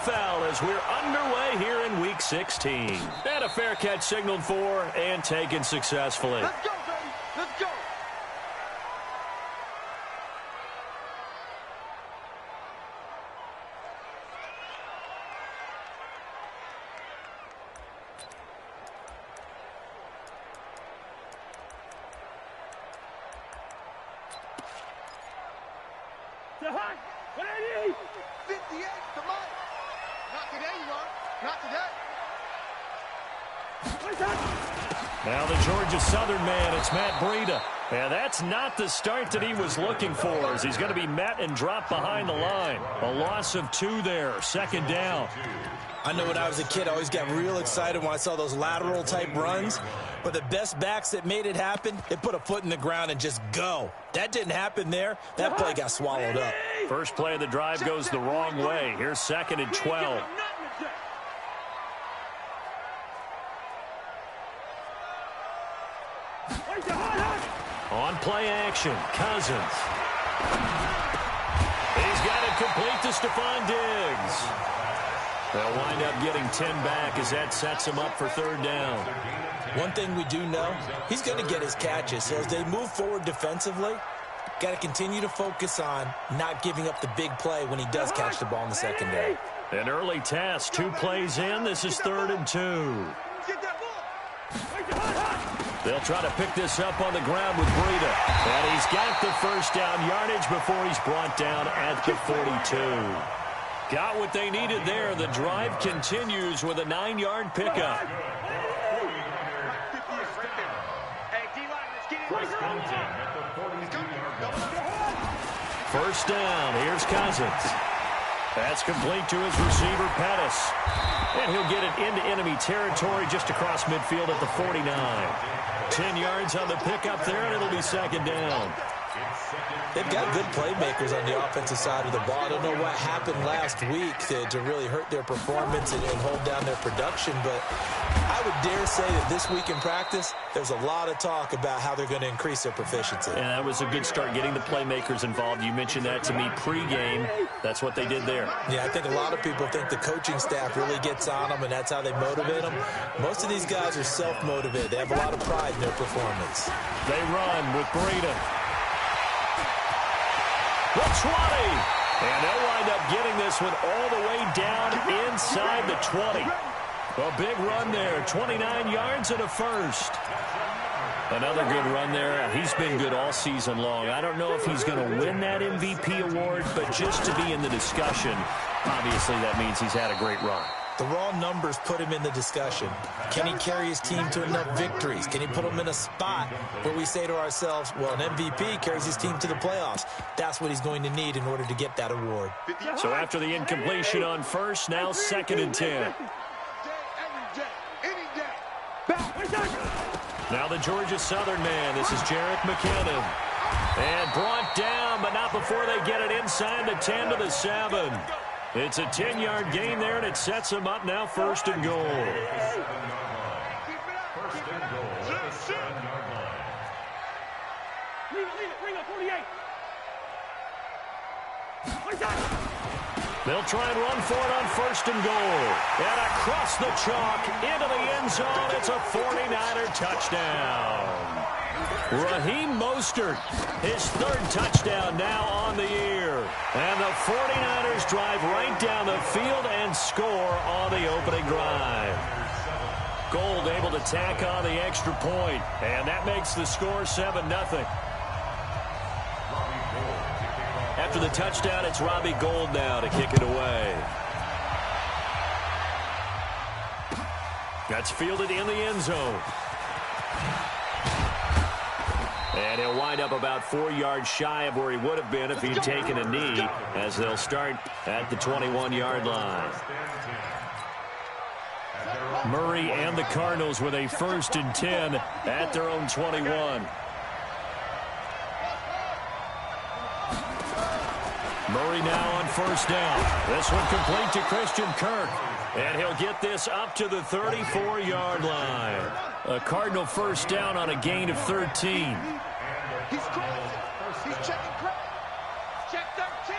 NFL as we're underway here in Week 16. And a fair catch signaled for and taken successfully. Let's go, baby. Let's go. The hot. What I need? 58, come on. Not today, you are. Not today. What's that? Now the Georgia Southern man, it's Matt Breida. And that's not the start that he was looking for, as he's going to be met and dropped behind the line. A loss of 2 there, second down. I know when I was a kid, I always got real excited when I saw those lateral-type runs. But the best backs that made it happen, they put a foot in the ground and just go. That didn't happen there. That play got swallowed up. First play of the drive goes the wrong way. Here's 2nd and 12. On play action, Cousins. He's got it complete to Stephon Diggs. They'll wind up getting 10 back as that sets him up for 3rd down. One thing we do know, he's going to get his catches. So as they move forward defensively, got to continue to focus on not giving up the big play when he does catch the ball in the secondary. An early test, 2 plays in. This is 3rd and 2. They'll try to pick this up on the ground with Breida. And he's got the first down yardage before he's brought down at the 42. Got what they needed there. The drive continues with a 9-yard pickup. First down. Here's Cousins. That's complete to his receiver, Pettis. And he'll get it into enemy territory just across midfield at the 49. 10 yards on the pickup there, and it'll be 2nd down. They've got good playmakers on the offensive side of the ball. I don't know what happened last week to really hurt their performance and hold down their production, but I would dare say that this week in practice, there's a lot of talk about how they're going to increase their proficiency. And that was a good start, getting the playmakers involved. You mentioned that to me pregame. That's what they did there. Yeah, I think a lot of people think the coaching staff really gets on them, and that's how they motivate them. Most of these guys are self-motivated. They have a lot of pride in their performance. They run with Breida. The 20. And they'll wind up getting this one all the way down inside the 20. A big run there. 29 yards and a first. Another good run there. He's been good all season long. I don't know if he's going to win that MVP award, but just to be in the discussion, obviously that means he's had a great run. The raw numbers put him in the discussion. Can he carry his team to enough victories? Can he put them in a spot where we say to ourselves, well, an MVP carries his team to the playoffs. That's what he's going to need in order to get that award. So after the incompletion on first, now 2nd and 10. Now the Georgia Southern man. This is Jerick McKinnon. And brought down, but not before they get it inside the 10 to the 7. It's a 10-yard gain there, and it sets them up now 1st and goal. They'll try and run for it on 1st and goal. And across the chalk into the end zone. It's a 49er touchdown. Raheem Mostert, his 3rd touchdown now on the year. And the 49ers drive right down the field and score on the opening drive. Gold able to tack on the extra point, and that makes the score 7-0. After the touchdown, it's Robbie Gould now to kick it away. That's fielded in the end zone. And he'll wind up about 4 yards shy of where he would have been if he'd taken a knee, as they'll start at the 21-yard line. Murray and the Cardinals with a 1st and 10 at their own 21. Murray now on 1st down. This one complete to Christian Kirk. And he'll get this up to the 34-yard line. A Cardinal 1st down on a gain of 13. He's crazy. He's checking crazy. Check 13.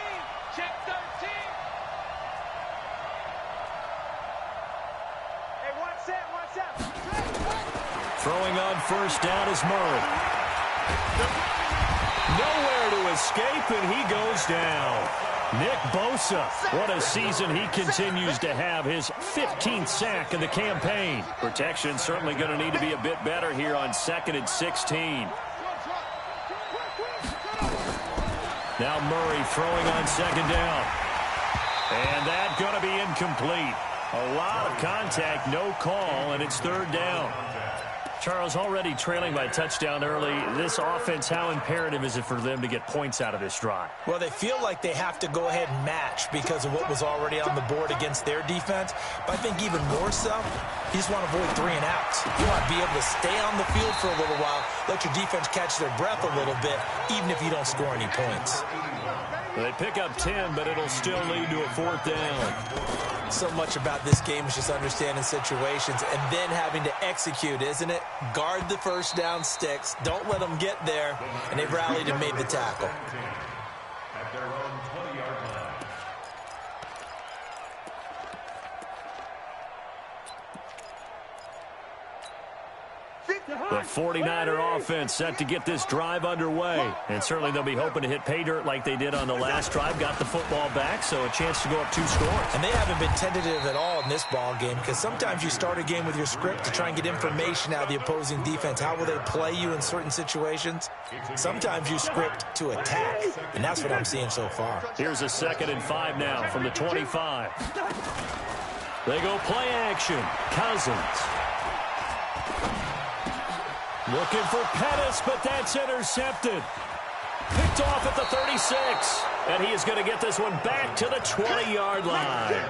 Check 13. Throwing on first down is Murray. Nowhere to escape, and he goes down. Nick Bosa, what a season he continues to have, his 15th sack in the campaign. Protection certainly going to need to be a bit better here on 2nd and 16. Now Murray throwing on 2nd down. And that's going to be incomplete. A lot of contact, no call, and it's 3rd down. Charles, already trailing by a touchdown early. This offense, how imperative is it for them to get points out of this drive? Well, they feel like they have to go ahead and match because of what was already on the board against their defense. But I think even more so, you just want to avoid 3 and outs. You want to be able to stay on the field for a little while, let your defense catch their breath a little bit, even if you don't score any points. They pick up 10, but it'll still lead to a 4th down. So much about this game is just understanding situations and then having to execute, isn't it? Guard the first down sticks. Don't let them get there. And they've rallied and made the tackle. At their own 20-yard line. The 49er offense set to get this drive underway. And certainly they'll be hoping to hit pay dirt like they did on the last drive. Got the football back, so a chance to go up 2 scores. And they haven't been tentative at all in this ball game because sometimes you start a game with your script to try and get information out of the opposing defense. How will they play you in certain situations? Sometimes you script to attack, and that's what I'm seeing so far. Here's a 2nd and 5 now from the 25. They go play action. Cousins. Looking for Pettis, but that's intercepted. Picked off at the 36. And he is going to get this one back to the 20-yard line.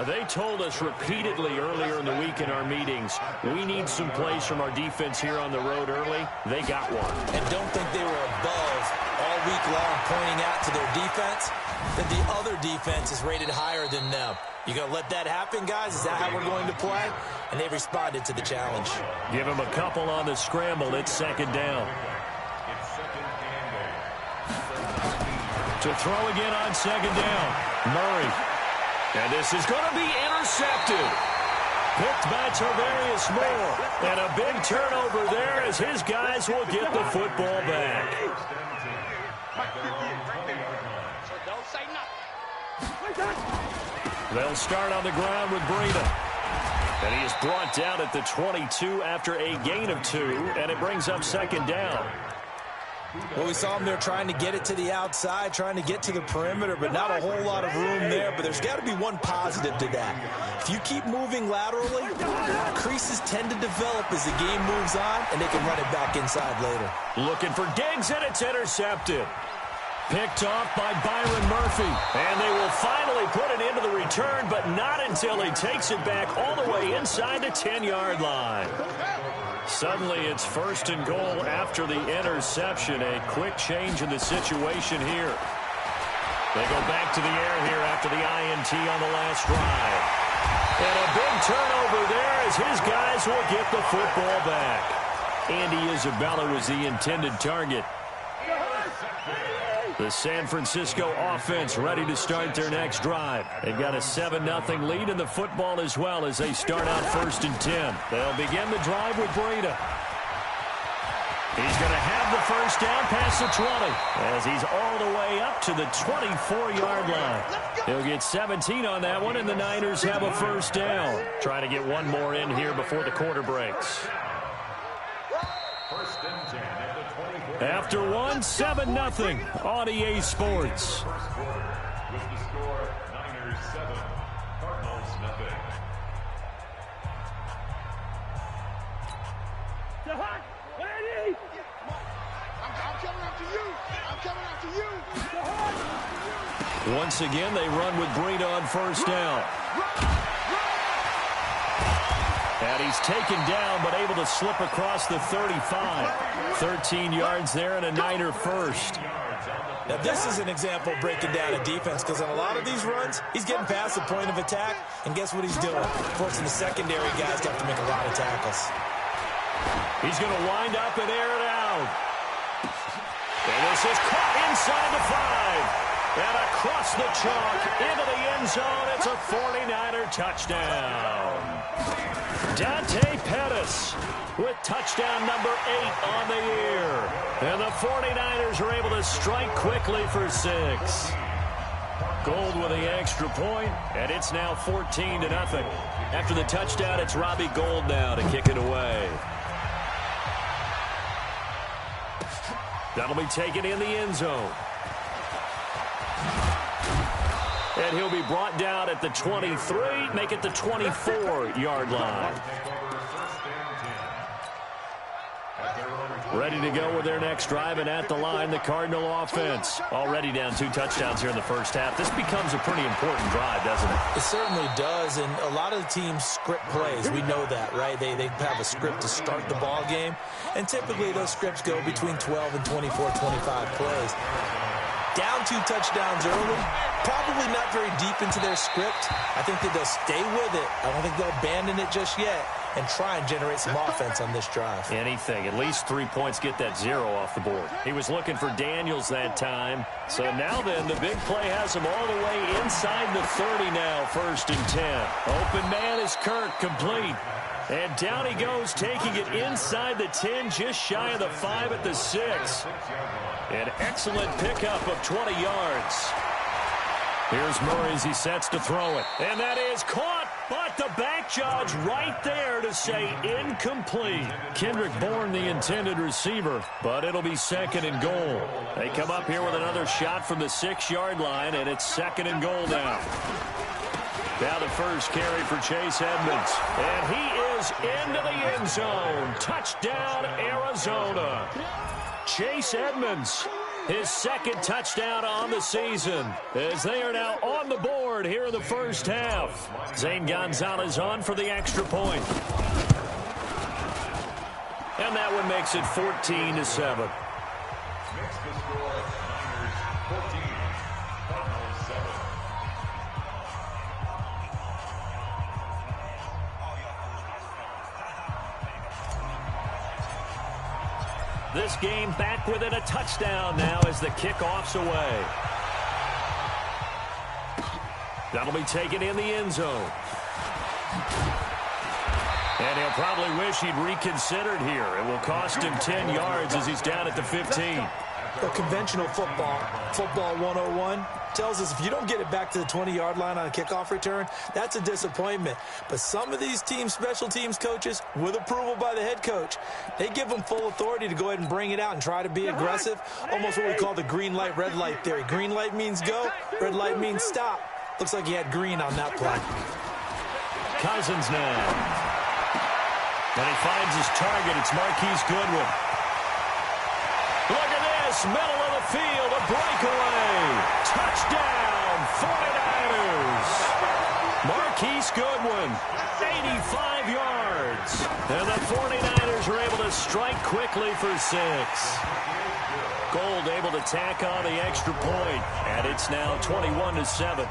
They told us repeatedly earlier in the week in our meetings, we need some plays from our defense here on the road early. They got one. And don't think they were above all week long pointing out to their defense that the other defense is rated higher than them. You going to let that happen, guys? Is that how we're going to play? And they responded to the challenge. Give him a couple on the scramble. It's 2nd down. To throw again on 2nd down. Murray. And this is going to be intercepted. Picked by Tavarius Moore. And a big turnover there as his guys will get the football back. They'll start on the ground with Breida. And he is brought down at the 22 after a gain of 2, and it brings up 2nd down. Well, we saw him there trying to get it to the outside, trying to get to the perimeter, but not a whole lot of room there. But there's got to be one positive to that. If you keep moving laterally, creases tend to develop as the game moves on, and they can run it back inside later. Looking for Diggs, and it's intercepted. Picked off by Byron Murphy. And they will finally put it into the return, but not until he takes it back all the way inside the 10-yard line. Suddenly it's 1st and goal after the interception. A quick change in the situation here. They go back to the air here after the INT on the last drive. And a big turnover there as his guys will get the football back. Andy Isabella was the intended target. The San Francisco offense ready to start their next drive. They've got a 7-0 lead in the football as well as they start out 1st and 10. They'll begin the drive with Breida. He's going to have the first down past the 20 as he's all the way up to the 24-yard line. He'll get 17 on that one, and the Niners have a first down. Trying to get one more in here before the quarter breaks. After one, 7-0 on EA Sports. With the score, Niners 7, Cardinals nothing. I'm coming after you. I'm coming after you. Once again, they run with Breida on first down. And he's taken down, but able to slip across the 35. 13 yards there and a Niner first. Now, this is an example of breaking down a defense because on a lot of these runs, he's getting past the point of attack, and guess what he's doing? Forcing the secondary guys to have to make a lot of tackles. He's going to wind up and air it out. And this is caught inside the 5. And across the chalk into the end zone. It's a 49er touchdown. Dante Pettis with touchdown number 8 on the year. And the 49ers are able to strike quickly for 6. Gold with the extra point, and it's now 14-0. After the touchdown, it's Robbie Gould now to kick it away. That'll be taken in the end zone. And he'll be brought down at the 23, make it the 24-yard line. Ready to go with their next drive, and at the line, the Cardinal offense. Already down 2 touchdowns here in the first half. This becomes a pretty important drive, doesn't it? It certainly does, and a lot of the teams script plays. We know that, right? They have a script to start the ball game, and typically those scripts go between 12 and 24, 25 plays. Down 2 touchdowns early, probably not very deep into their script. I think that they'll stay with it. I don't think they'll abandon it just yet and try and generate some offense on this drive. Anything. At least 3 points, get that 0 off the board. He was looking for Daniels that time. So now then, the big play has him all the way inside the 30 now, 1st and 10. Open man is Kirk, complete. And down he goes, taking it inside the 10, just shy of the 5 at the 6. An excellent pickup of 20 yards. Here's Murray as he sets to throw it. And that is caught, but the back judge right there to say incomplete. Kendrick Bourne, the intended receiver, but it'll be 2nd and goal. They come up here with another shot from the 6-yard line, and it's 2nd and goal now. Now the first carry for Chase Edmonds. And he is into the end zone. Touchdown, Arizona. Chase Edmonds, his 2nd touchdown on the season, as they are now on the board here in the first half. Zane Gonzalez on for the extra point. And that one makes it 14-7. Next to score, Niners 14, Cardinals 7. This game back within a touchdown now as the kickoff's away. That'll be taken in the end zone. And he'll probably wish he'd reconsidered here. It will cost him 10 yards as he's down at the 15. Well, conventional football 101, tells us if you don't get it back to the 20-yard line on a kickoff return, that's a disappointment. But some of these teams, special teams coaches, with approval by the head coach, they give them full authority to go ahead and bring it out and try to be aggressive, almost what we call the green light, red light theory. Green light means go, red light means stop. Looks like he had green on that play. Cousins now. And he finds his target. It's Marquise Goodwin. Look at this, middle of the field, a breakaway. Touchdown, 49ers. Marquise Goodwin, 85 yards. And the 49ers are able to strike quickly for 6. Gould able to tack on the extra point, and it's now 21-7.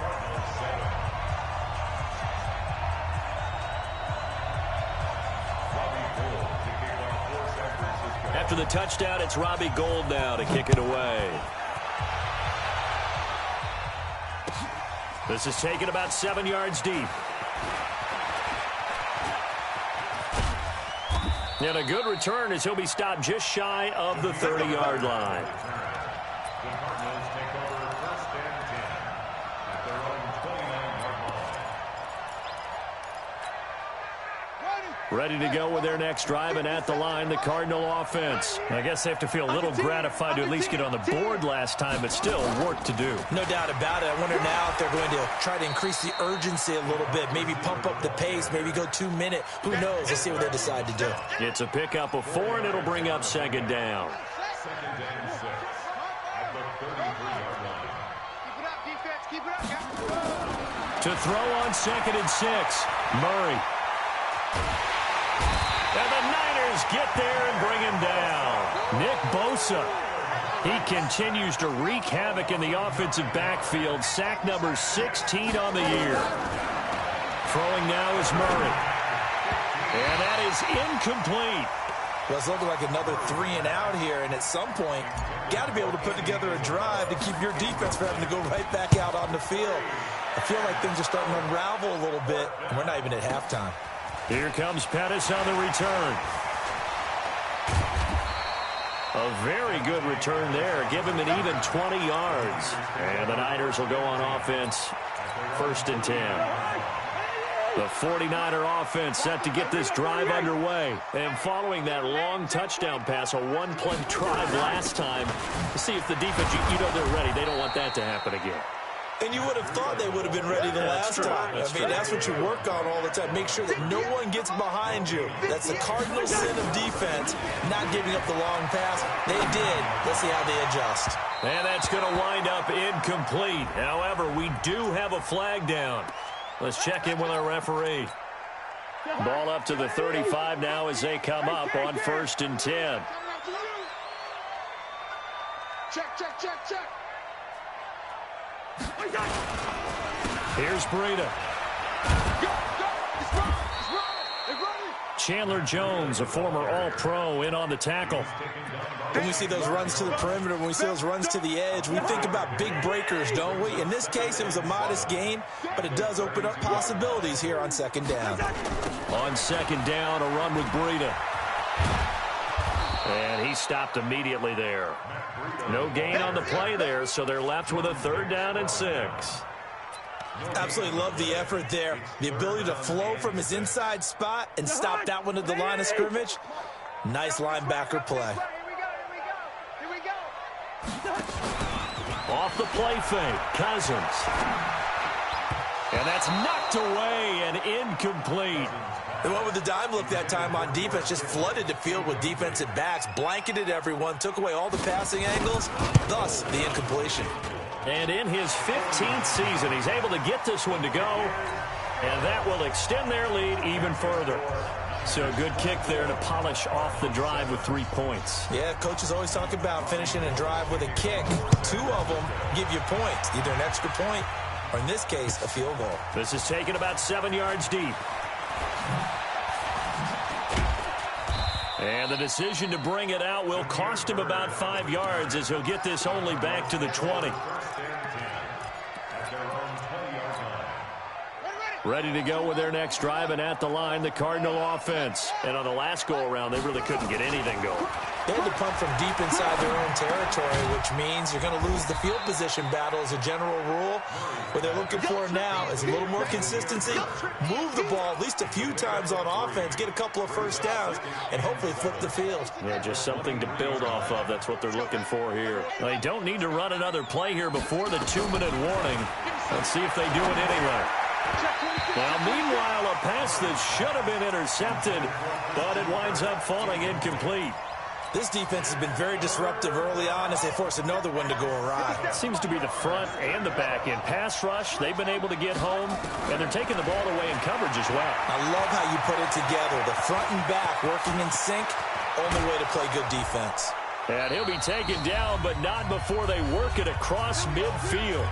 After the touchdown, it's Robbie Gould now to kick it away. This is taken about 7 yards deep. And a good return as he'll be stopped just shy of the 30-yard line. The Cardinals take over 1st and 10 at their own 29-yard line. Ready to go with their next drive, and at the line, the Cardinal offense. I guess they have to feel a little gratified to at least get on the board last time, but still work to do. No doubt about it. I wonder now if they're going to try to increase the urgency a little bit, maybe pump up the pace, maybe go 2-minute. Who knows? Let's see what they decide to do. It's a pickup of 4, and it'll bring up 2nd down. 2nd and 6 at the 33-yard line. Keep it up, defense. Keep it up. To throw on 2nd and 6, Murray. And the Niners get there and bring him down. Nick Bosa. He continues to wreak havoc in the offensive backfield. Sack number 16 on the year. Throwing now is Murray. And that is incomplete. Well, it's looking like another 3 and out here, and at some point, got to be able to put together a drive to keep your defense from having to go right back out on the field. I feel like things are starting to unravel a little bit, and we're not even at halftime. Here comes Pettis on the return. A very good return there. Give him an even 20 yards. And the Niners will go on offense. 1st and 10. The 49er offense set to get this drive underway. And following that long touchdown pass, a one-play drive last time, to see if the defense, you know they're ready. They don't want that to happen again. And you would have thought they would have been ready the last time. That's what you work on all the time. Make sure that no one gets behind you. That's the cardinal sin of defense, not giving up the long pass. They did. Let's see how they adjust. And that's going to wind up incomplete. However, we do have a flag down. Let's check in with our referee. Ball up to the 35 now as they come up on 1st and 10. Check. Here's Breida. Chandler Jones, a former All-Pro, in on the tackle. When we see those runs to the perimeter, when we see those runs to the edge, we think about big breakers, don't we? In this case, it was a modest gain, but it does open up possibilities here on 2nd down. On 2nd down, a run with Breida. And he stopped immediately there. No gain on the play there, so they're left with a 3rd down and 6. Absolutely love the effort there. The ability to flow from his inside spot and stop that one at the line of scrimmage. Nice linebacker play. Here we go. Off the play fake, Cousins. And that's knocked away and incomplete. They went with the dime look that time on defense, just flooded the field with defensive backs, blanketed everyone, took away all the passing angles, thus the incompletion. And in his 15th season, he's able to get this one to go, and that will extend their lead even further. So a good kick there to polish off the drive with 3 points. Yeah, coaches always talk about finishing a drive with a kick. 2 of them give you points, either an extra point or, in this case, a field goal. This is taken about 7 yards deep. And the decision to bring it out will cost him about 5 yards as he'll get this only back to the 20. Ready to go with their next drive, and at the line, the Cardinal offense. And on the last go-around, they really couldn't get anything going. They had to punt from deep inside their own territory, which means you're going to lose the field position battle as a general rule. What they're looking for now is a little more consistency, move the ball at least a few times on offense, get a couple of 1st downs, and hopefully flip the field. Yeah, just something to build off of. That's what they're looking for here. They don't need to run another play here before the 2-minute warning. Let's see if they do it anyway. Now, meanwhile, a pass that should have been intercepted, but it winds up falling incomplete. This defense has been very disruptive early on as they force another one to go awry. It seems to be the front and the back end. Pass rush, they've been able to get home, and they're taking the ball away in coverage as well. I love how you put it together. The front and back working in sync, only way to play good defense. And he'll be taken down, but not before they work it across midfield.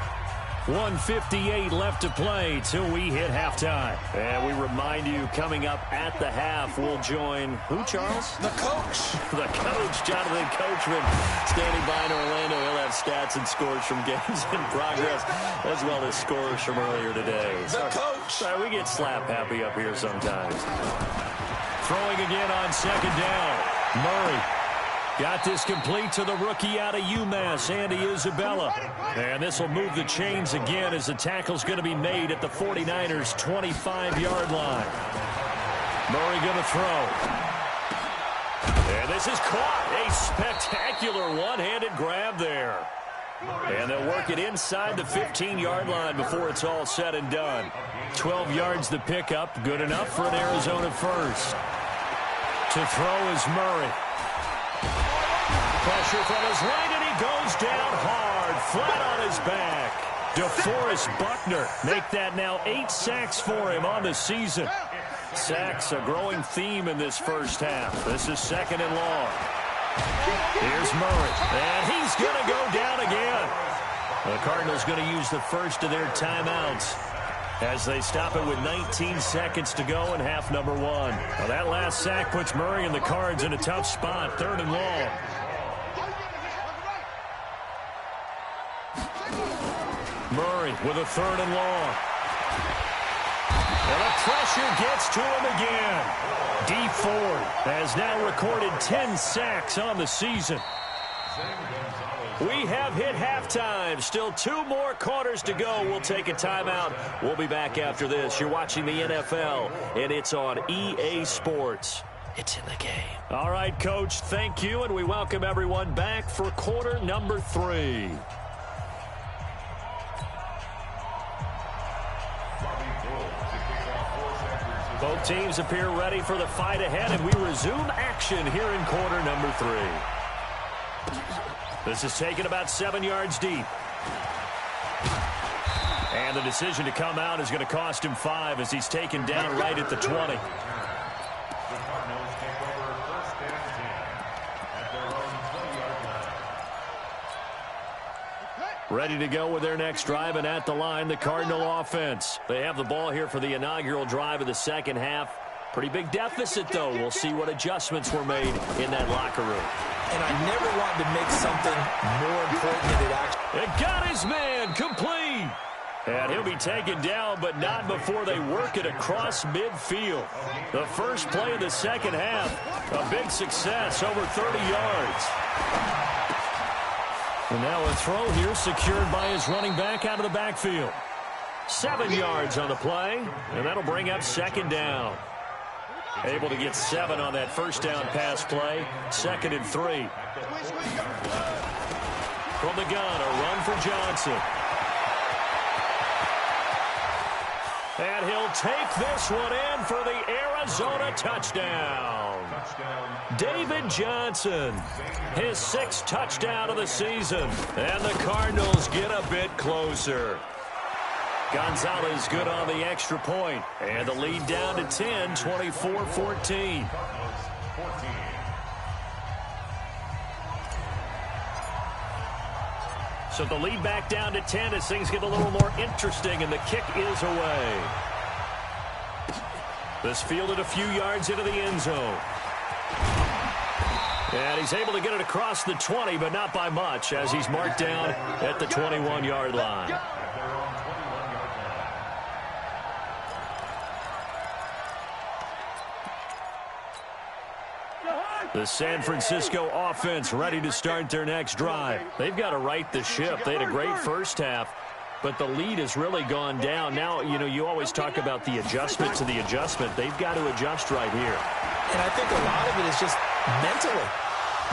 1:58 left to play till we hit halftime. And we remind you, coming up at the half, we'll join who, Charles? The coach. The coach, Jonathan Coachman, standing by in Orlando. He'll have stats and scores from games in progress, as well as scores from earlier today. The coach. Sorry, we get slap happy up here sometimes. Throwing again on 2nd down. Murray. Got this complete to the rookie out of UMass, Andy Isabella. And this will move the chains again as the tackle's going to be made at the 49ers' 25-yard line. Murray going to throw. And this is caught. A spectacular one-handed grab there. And they'll work it inside the 15-yard line before it's all said and done. 12 yards the pickup. Good enough for an Arizona first. To throw is Murray. Pressure from his right, and he goes down hard, flat on his back. DeForest Buckner make that now 8 sacks for him on the season. Sacks a growing theme in this first half. This is 2nd and long. Here's Murray, and he's going to go down again. The Cardinals going to use the first of their timeouts. as they stop it with 19 seconds to go in half number one. Now that last sack puts Murray and the Cards in a tough spot, 3rd and long. Murray with a 3rd and long. And the pressure gets to him again. Dee Ford has now recorded 10 sacks on the season. We have hit halftime. Still 2 more quarters to go. We'll take a timeout. We'll be back after this. You're watching the NFL, and it's on EA Sports. It's in the game. All right, Coach, thank you, and we welcome everyone back for quarter number 3. Both teams appear ready for the fight ahead, and we resume action here in quarter number 3. This is taken about 7 yards deep. And the decision to come out is going to cost him 5 as he's taken down right at the 20. Ready to go with their next drive, and at the line, the Cardinal offense. They have the ball here for the inaugural drive of the second half. Pretty big deficit, though. We'll see what adjustments were made in that locker room. And I never wanted to make something more important than it actually. It got his man complete. And he'll be taken down, but not before they work it across midfield. The first play of the second half, a big success, over 30 yards. And now a throw here secured by his running back out of the backfield. 7 yards on the play, and that'll bring up 2nd down. Able to get 7 on that first down pass play. 2nd and 3. From the gun, a run for Johnson. And he'll take this one in for the Arizona touchdown. David Johnson, his 6th touchdown of the season. And the Cardinals get a bit closer. Gonzalez good on the extra point. And the lead down to 10, 24-14. So the lead back down to 10 as things get a little more interesting, and the kick is away. This fielded a few yards into the end zone. And he's able to get it across the 20, but not by much, as he's marked down at the 21-yard line. The San Francisco offense ready to start their next drive. They've got to right the ship. They had a great first half, but the lead has really gone down. Now, you know, you always talk about the adjustment to the adjustment. They've got to adjust right here. And I think a lot of it is just mentally.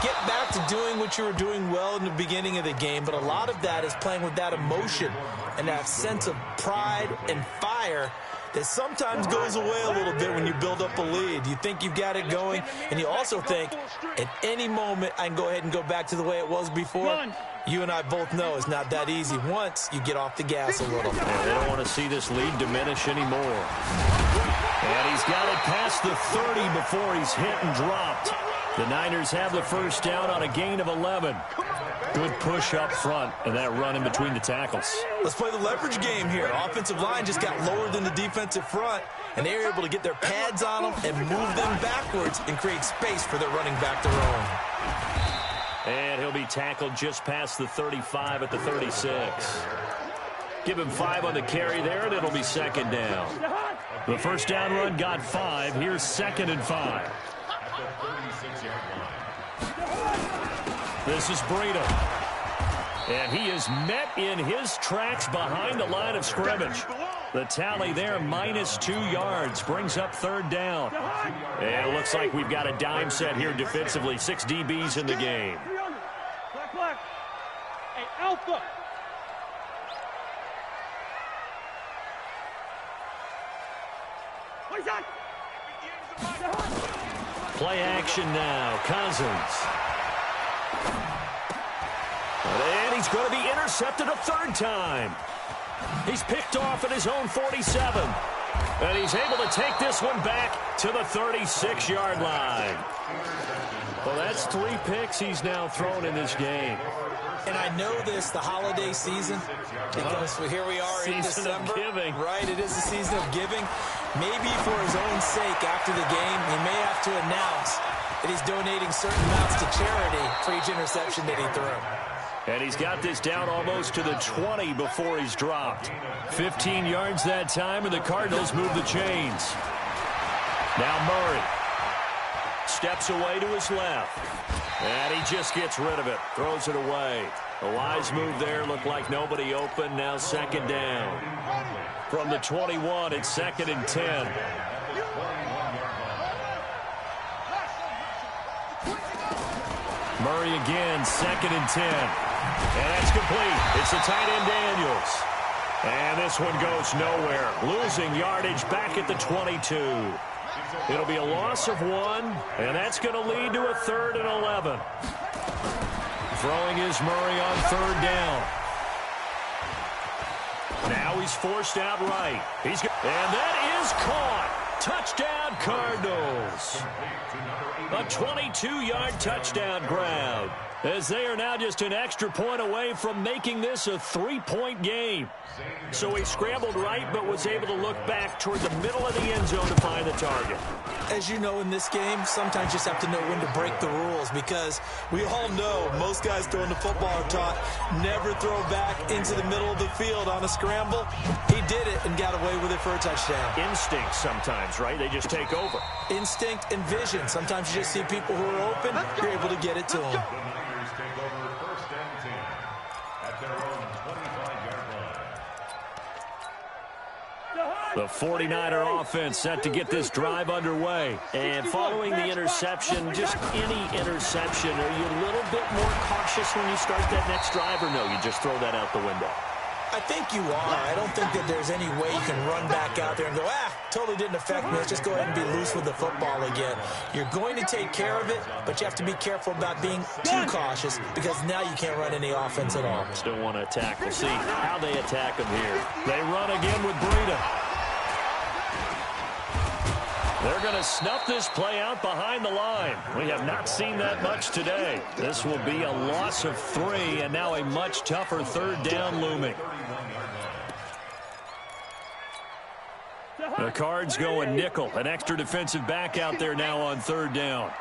Get back to doing what you were doing well in the beginning of the game, but a lot of that is playing with that emotion and that sense of pride and fire that sometimes goes away a little bit when you build up a lead. You think you've got it going, and you also think at any moment I can go ahead and go back to the way it was before. You and I both know it's not that easy once you get off the gas a little. Yeah, they don't want to see this lead diminish anymore. And he's got it past the 30 before he's hit and dropped. The Niners have the first down on a gain of 11. Good push up front and that run in between the tackles. Let's play the leverage game here. Offensive line just got lower than the defensive front, and they were able to get their pads on them and move them backwards and create space for their running back to roam. And he'll be tackled just past the 35 at the 36. Give him 5 on the carry there, and it'll be 2nd down. The first down run got 5. Here's 2nd and 5. This is Breida. And he is met in his tracks behind the line of scrimmage. The tally there, -2 yards, brings up 3rd down. And it looks like we've got a dime set here defensively. 6 DBs in the game. Black. Hey, Alpha. Play action now. Cousins. And he's going to be intercepted a 3rd time. He's picked off at his own 47. And he's able to take this one back to the 36-yard line. Well, that's 3 picks he's now thrown in this game. And I know this, the holiday season, because here we are in December. Season of giving. Right, it is the season of giving. Maybe for his own sake after the game, he may have to announce that he's donating certain amounts to charity for each interception that he threw. And he's got this down almost to the 20 before he's dropped. 15 yards that time, and the Cardinals move the chains. Now Murray steps away to his left. And he just gets rid of it, throws it away. A wise move there, looked like nobody open, now second down. From the 21, it's 2nd and 10. Murray again, 2nd and 10. And that's complete. It's the tight end Daniels. And this one goes nowhere. Losing yardage back at the 22. It'll be a loss of 1, and that's going to lead to a 3rd and 11. Throwing is Murray on 3rd down. Now he's forced out right. And that is caught. Touchdown, Cardinals. A 22-yard touchdown grab, as they are now just an extra point away from making this a 3-point game. So he scrambled right, but was able to look back toward the middle of the end zone to find the target. As you know, in this game, sometimes you just have to know when to break the rules, because we all know most guys throwing the football are taught never throw back into the middle of the field on a scramble. He did it and got away with it for a touchdown. Instinct sometimes, right? They just take over. Instinct and vision. Sometimes you just see people who are open, you're able to get it to them. The 49er offense set to get this drive underway. And following the interception, just any interception, are you a little bit more cautious when you start that next drive, or no, you just throw that out the window? I think you are. I don't think that there's any way you can run back out there and go, totally didn't affect me. Let's just go ahead and be loose with the football again. You're going to take care of it, but you have to be careful about being too cautious, because now you can't run any offense at all. Still want to attack. We'll see how they attack them here. They run again with Breida. They're going to snuff this play out behind the line. We have not seen that much today. This will be a loss of 3, and now a much tougher 3rd down looming. The Cards going nickel. An extra defensive back out there now on 3rd down.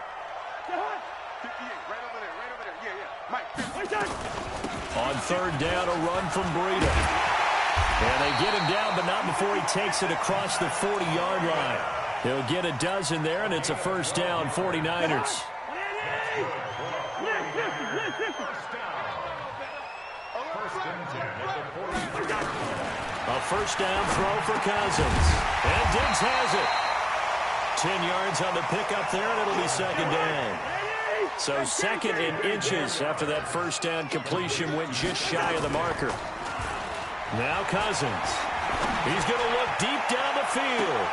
On 3rd down, a run from Breida. And they get him down, but not before he takes it across the 40-yard line. He'll get a dozen there, and it's a 1st down, 49ers. A 1st down throw for Cousins. And Diggs has it. 10 yards on the pickup there, and it'll be 2nd down. So 2nd and inches after that 1st down completion went just shy of the marker. Now Cousins. He's going to look deep down the field.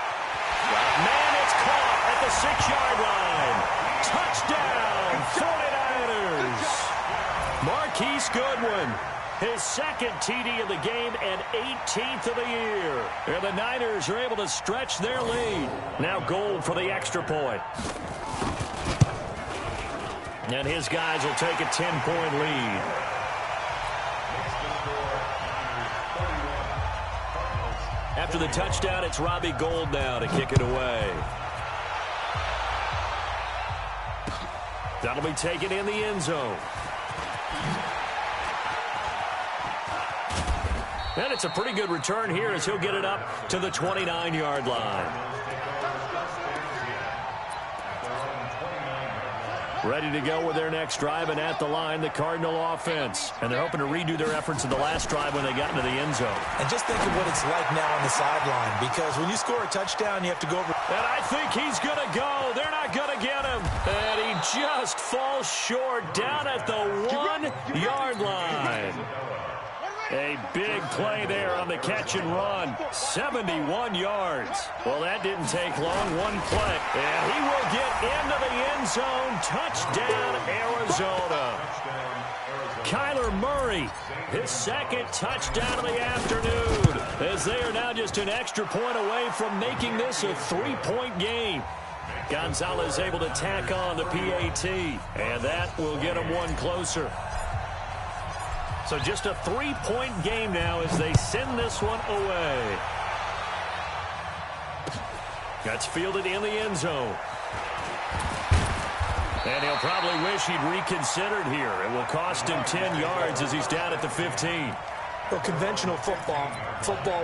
Man, it's caught at the 6-yard line. Touchdown, 49ers. Marquise Goodwin, his 2nd TD of the game and 18th of the year. And the Niners are able to stretch their lead. Now Gold for the extra point. And his guys will take a 10-point lead. After the touchdown, it's Robbie Gould now to kick it away. That'll be taken in the end zone. And it's a pretty good return here as he'll get it up to the 29-yard line. Ready to go with their next drive, and at the line, the Cardinal offense. And they're hoping to redo their efforts in the last drive when they got into the end zone. And just think of what it's like now on the sideline, because when you score a touchdown, you have to go over. And I think he's going to go. They're not going to get him. And he just falls short down at the 1-yard line. A big play there on the catch and run. 71 yards. Well, that didn't take long. One play. And he will get into the end zone. Touchdown, Arizona. Kyler Murray, his second touchdown of the afternoon, as they are now just an extra point away from making this a 3-point game. Gonzalez able to tack on the PAT, and that will get him one closer. So just a 3-point game now as they send this one away. That's fielded in the end zone. And he'll probably wish he'd reconsidered here. It will cost him 10 yards as he's down at the 15. Well, conventional football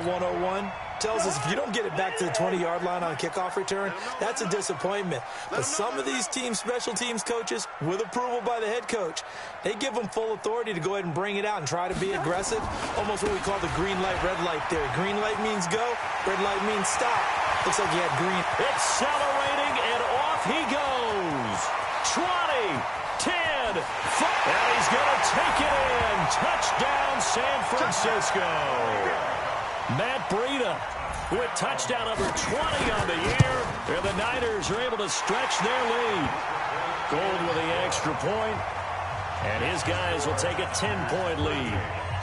101, tells us if you don't get it back to the 20-yard line on a kickoff return, that's a disappointment. But some of these teams, special teams coaches, with approval by the head coach, they give them full authority to go ahead and bring it out and try to be aggressive. Almost what we call the green light, red light theory. Green light means go, red light means stop. Looks like he had green. Accelerating, and off he goes. 20, 10, 5, and he's going to take it in. Touchdown, San Francisco. Matt Breida with touchdown number 20 on the year. And the Niners are able to stretch their lead. Gold with the extra point, and his guys will take a 10-point lead.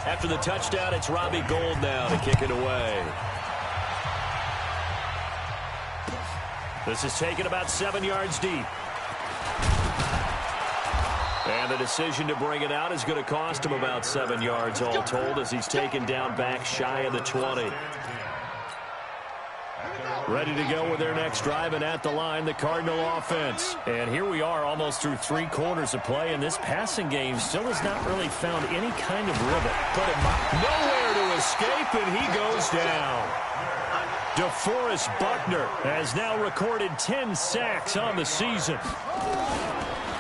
After the touchdown, it's Robbie Gould now to kick it away. This is taken about 7 yards deep. And the decision to bring it out is going to cost him about 7 yards all told as he's taken down back shy of the 20. Ready to go with their next drive, and at the line, the Cardinal offense. And here we are almost through 3 quarters of play, and this passing game still has not really found any kind of rhythm. Nowhere to escape, and he goes down. DeForest Buckner has now recorded 10 sacks on the season.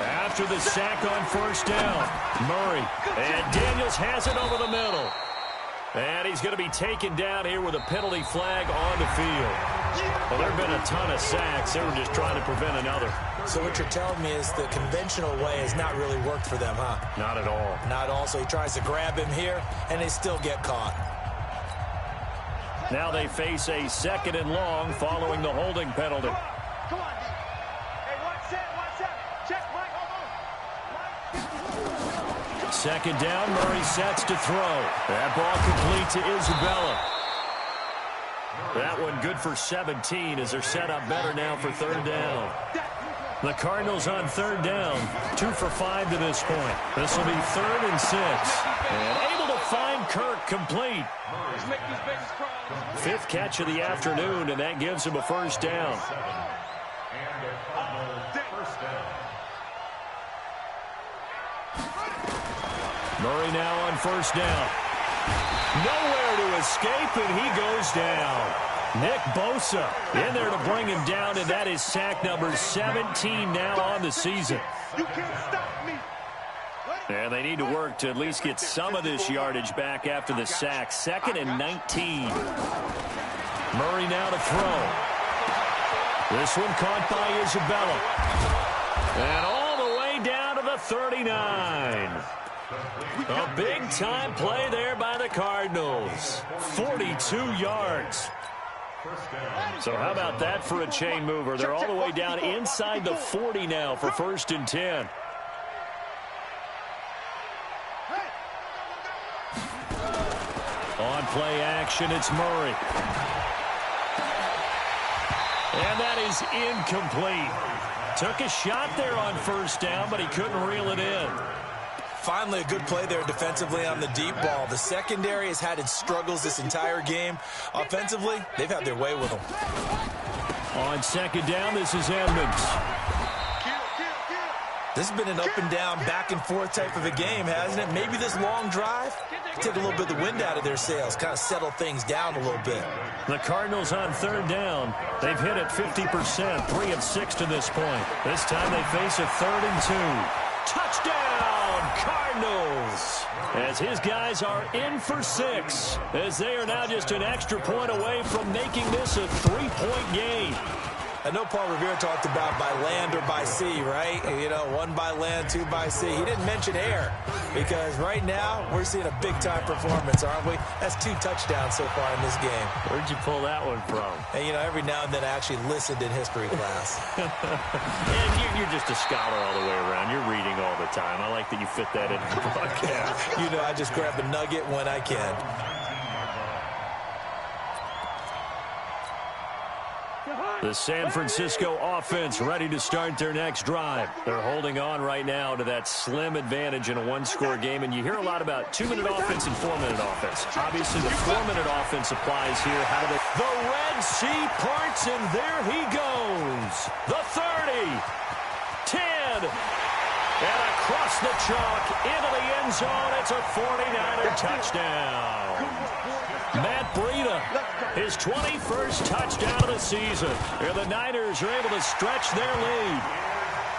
After the sack on first down, Murray, and Daniels has it over the middle. And he's going to be taken down here with a penalty flag on the field. Well, there have been a ton of sacks. They were just trying to prevent another. So what you're telling me is the conventional way has not really worked for them, huh? Not at all. Not all. So he tries to grab him here, and they still get caught. Now they face a 2nd and long following the holding penalty. Come on, D. Hey, watch that. Check, Mike. Second down, Murray sets to throw. That ball complete to Isabella. That one good for 17 as they're set up better now for 3rd down. The Cardinals on 3rd down, 2 for 5 to this point. This will be 3rd and 6. And able to find Kirk complete. 5th catch of the afternoon, and that gives him a 1st down. Murray now on 1st down. Nowhere to escape, and he goes down. Nick Bosa in there to bring him down, and that is sack number 17 now on the season. You can't stop me. And they need to work to at least get some of this yardage back after the sack. 2nd and 19. Murray now to throw. This one caught by Isabella. And all the way down to the 39. A big-time play there by the Cardinals. 42 yards. So how about that for a chain mover? They're all the way down inside the 40 now for 1st and 10. On play action, it's Murray. And that is incomplete. Took a shot there on 1st down, but he couldn't reel it in. Finally, a good play there defensively on the deep ball. The secondary has had its struggles this entire game. Offensively, they've had their way with them. On 2nd down, this is Edmonds. This has been an up-and-down, back-and-forth type of a game, hasn't it? Maybe this long drive take a little bit of the wind out of their sails, kind of settle things down a little bit. The Cardinals on 3rd down. They've hit it 50%, 3 of 6 to this point. This time they face a 3rd and 2. Touchdown, Cardinals! As his guys are in for 6, as they are now just an extra point away from making this a 3-point game. I know Paul Revere talked about by land or by sea, right? You know, 1 by land, 2 by sea. He didn't mention air because right now we're seeing a big-time performance, aren't we? That's 2 touchdowns so far in this game. Where'd you pull that one from? And, you know, every now and then I actually listened in history class. And you're just a scholar all the way around. You're reading all the time. I like that you fit that into the broadcast. You know, I just grab a nugget when I can. The San Francisco offense ready to start their next drive. They're holding on right now to that slim advantage in a 1-score game, and you hear a lot about 2-minute offense and 4-minute offense. Obviously, the 4-minute offense applies here. How do they... The Red Sea parts, and there he goes. The 30, 10, and across the chalk into the end zone. It's a 49er touchdown. Matt Breida, his 21st touchdown of the season. And the Niners are able to stretch their lead.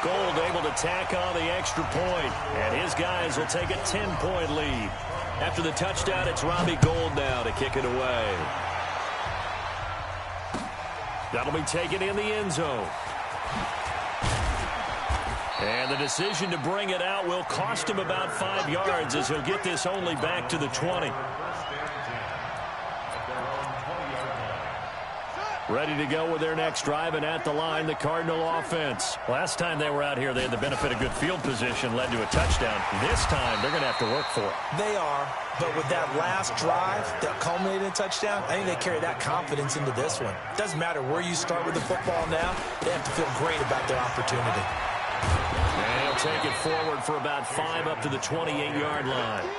Gold able to tack on the extra point, and his guys will take a 10-point lead. After the touchdown, it's Robbie Gould now to kick it away. That'll be taken in the end zone. And the decision to bring it out will cost him about 5 yards as he'll get this only back to the 20. Ready to go with their next drive, and at the line, the Cardinal offense. Last time they were out here, they had the benefit of good field position, led to a touchdown. This time, they're going to have to work for it. They are, but with that last drive that culminated in a touchdown, I think they carry that confidence into this one. Doesn't matter where you start with the football now, they have to feel great about their opportunity. And he'll take it forward for about 5 up to the 28-yard line.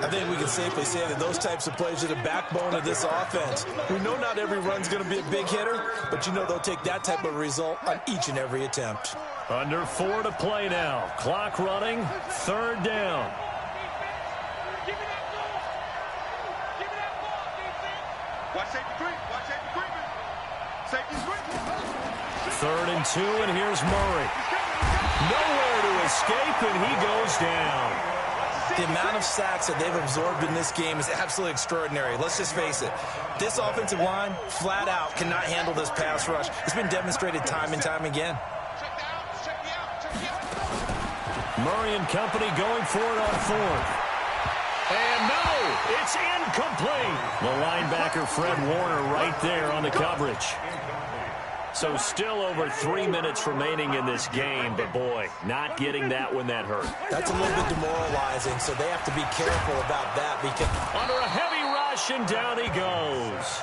I think we can safely say that those types of plays are the backbone of this offense. We know not every run's going to be a big hitter, but you know they'll take that type of result on each and every attempt. Under 4 to play now. Clock running, 3rd down. Watch safety creep. Watch safety creeping. Safety's creeping. 3rd and 2, and here's Murray. Nowhere to escape, and he goes down. The amount of sacks that they've absorbed in this game is absolutely extraordinary. Let's just face it. This offensive line, flat out, cannot handle this pass rush. It's been demonstrated time and time again. Murray and company going for it on 4th. And no, it's incomplete. The linebacker, Fred Warner, right there on the coverage. So still over 3 minutes remaining in this game, but boy, not getting that when that hurt. That's a little bit demoralizing, so they have to be careful about that because under a heavy rush, and down he goes.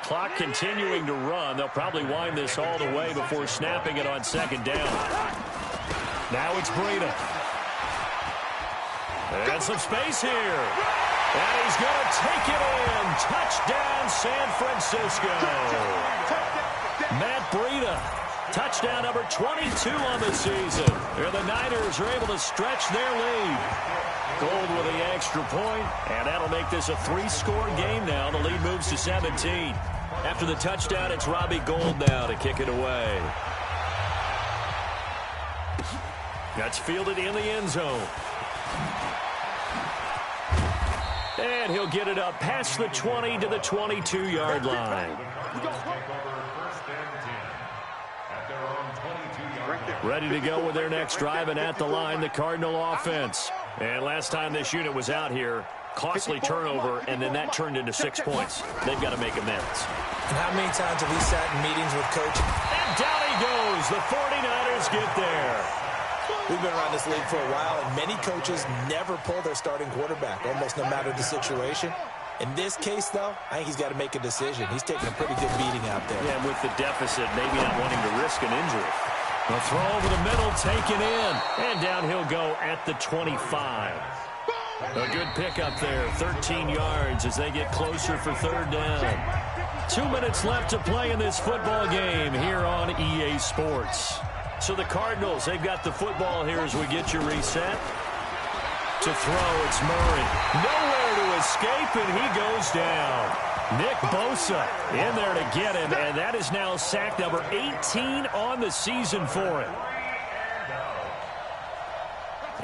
Clock continuing to run. They'll probably wind this all the way before snapping it on 2nd down. Now it's Breida. And some space here. And he's going to take it in. Touchdown, San Francisco. Matt Breida, touchdown number 22 on the season. And the Niners are able to stretch their lead. Gould with the extra point, and that'll make this a 3-score game now. The lead moves to 17. After the touchdown, it's Robbie Gould now to kick it away. That's fielded in the end zone. And he'll get it up past the 20 to the 22-yard line. Ready to go with their next drive, and at the line, the Cardinal offense. And last time this unit was out here, costly turnover, and then that turned into 6 points. They've got to make amends. And how many times have we sat in meetings with coaches? And down he goes. The 49ers get there. We've been around this league for a while, and many coaches never pull their starting quarterback, almost no matter the situation. In this case, though, I think he's got to make a decision. He's taking a pretty good beating out there. Yeah, and with the deficit, maybe not wanting to risk an injury. A throw over the middle, taken in, and down he'll go at the 25. A good pickup there, 13 yards as they get closer for 3rd down. 2 minutes left to play in this football game here on EA Sports. So the Cardinals, they've got the football here as we get you reset. To throw, it's Murray. Nowhere to escape, and he goes down. Nick Bosa in there to get him, and that is now sack number 18 on the season for him.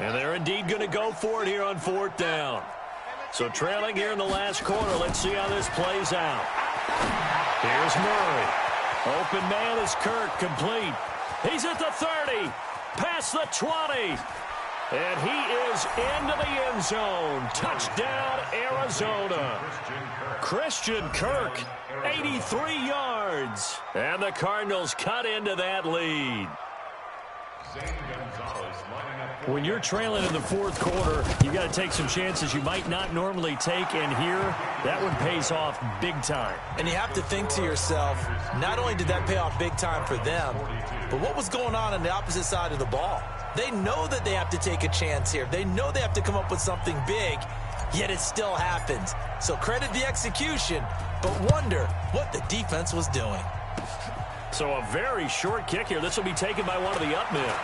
And they're indeed going to go for it here on 4th down. So trailing here in the last quarter, let's see how this plays out. Here's Murray. Open man is Kirk, complete. He's at the 30, past the 20. And he is into the end zone. Touchdown, Arizona. Christian Kirk, 83 yards. And the Cardinals cut into that lead. When you're trailing in the fourth quarter, you got to take some chances you might not normally take, and here, that one pays off big time. And you have to think to yourself, not only did that pay off big time for them, but what was going on the opposite side of the ball? They know that they have to take a chance here. They know they have to come up with something big, yet it still happens. So credit the execution, but wonder what the defense was doing. So a very short kick here. This will be taken by one of the up men.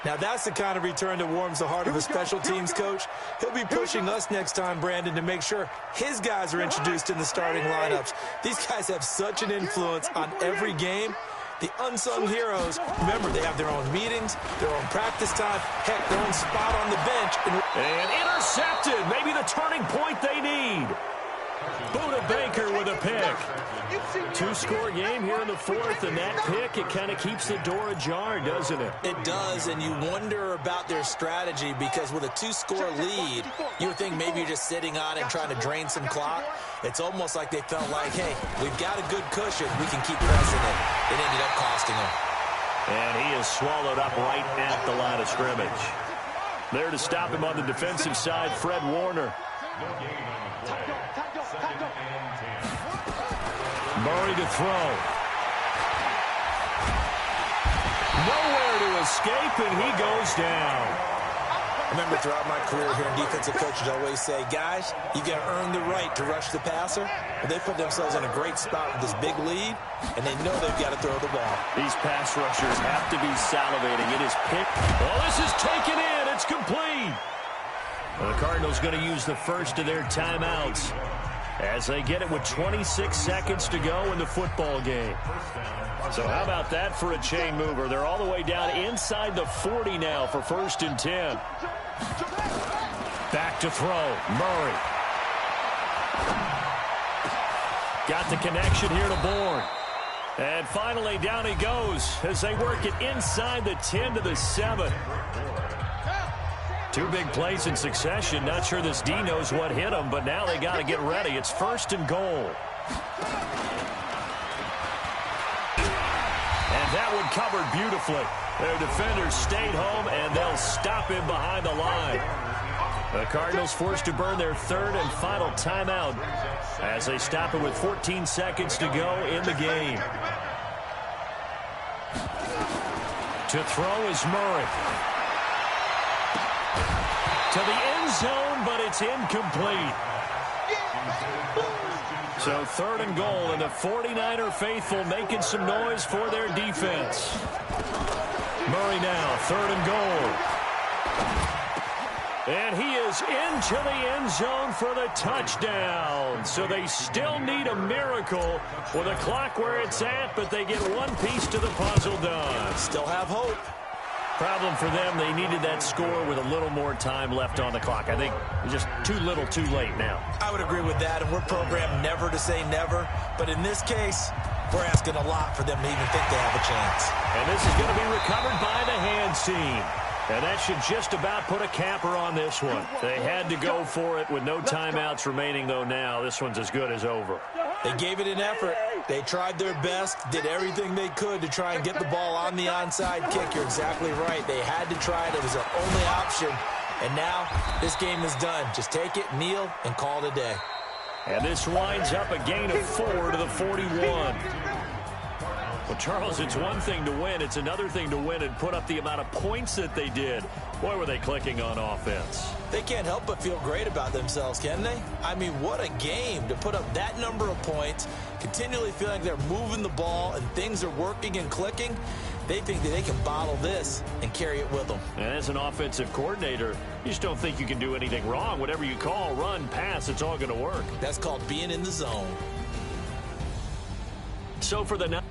Now that's the kind of return that warms the heart of a special teams coach. He'll be pushing us next time, Brandon, to make sure his guys are introduced in the starting lineups. These guys have such an influence on every game. The unsung heroes, remember, they have their own meetings, their own practice time, heck, their own spot on the bench. And intercepted, maybe the turning point they need. Buda Baker with a pick. Two-score game here in the fourth, and that pick, it kind of keeps the door ajar, doesn't it? It does, and you wonder about their strategy because with a two-score lead, you would think maybe you're just sitting on it and trying to drain some clock. It's almost like they felt like, hey, we've got a good cushion. We can keep pressing it. It ended up costing them. And he is swallowed up right at the line of scrimmage. There to stop him on the defensive side, Fred Warner. Murray to throw. Nowhere to escape, and he goes down. I remember throughout my career hearing defensive coaches always say, guys, you got to earn the right to rush the passer. Well, they put themselves in a great spot with this big lead, and they know they've got to throw the ball. These pass rushers have to be salivating. It is picked. Oh, this is taken in. It's complete. Well, the Cardinals going to use the first of their timeouts as they get it with 26 seconds to go in the football game. So how about that for a chain mover? They're all the way down inside the 40 now for 1st and 10. Back to throw. Murray. Got the connection here to Bourne. And finally down he goes as they work it inside the 10 to the 7. Two big plays in succession. Not sure this D knows what hit him, but now they got to get ready. It's 1st and goal. And that one covered beautifully. Their defenders stayed home, and they'll stop him behind the line. The Cardinals forced to burn their third and final timeout as they stop it with 14 seconds to go in the game. To throw is Murray. To the end zone, but it's incomplete. So 3rd and goal, and the 49er faithful making some noise for their defense. Murray now, 3rd and goal. And he is into the end zone for the touchdown. So they still need a miracle with a clock where it's at, but they get one piece to the puzzle done. Still have hope. Problem for them, they needed that score with a little more time left on the clock. I think just too little too late now. I would agree with that, and we're programmed never to say never. But in this case, we're asking a lot for them to even think they have a chance. And this is going to be recovered by the hands team. And that should just about put a capper on this one. They had to go for it with no timeouts remaining, though, now. This one's as good as over. They gave it an effort. They tried their best, did everything they could to try and get the ball on the onside kick. You're exactly right. They had to try it. It was their only option. And now this game is done. Just take it, kneel, and call it a day. And this winds up a gain of 4 to the 41. Well, Charles, it's one thing to win. It's another thing to win and put up the amount of points that they did. Boy, were they clicking on offense. They can't help but feel great about themselves, can they? I mean, what a game to put up that number of points, continually feeling they're moving the ball and things are working and clicking. They think that they can bottle this and carry it with them. And as an offensive coordinator, you just don't think you can do anything wrong. Whatever you call, run, pass, it's all going to work. That's called being in the zone. So for the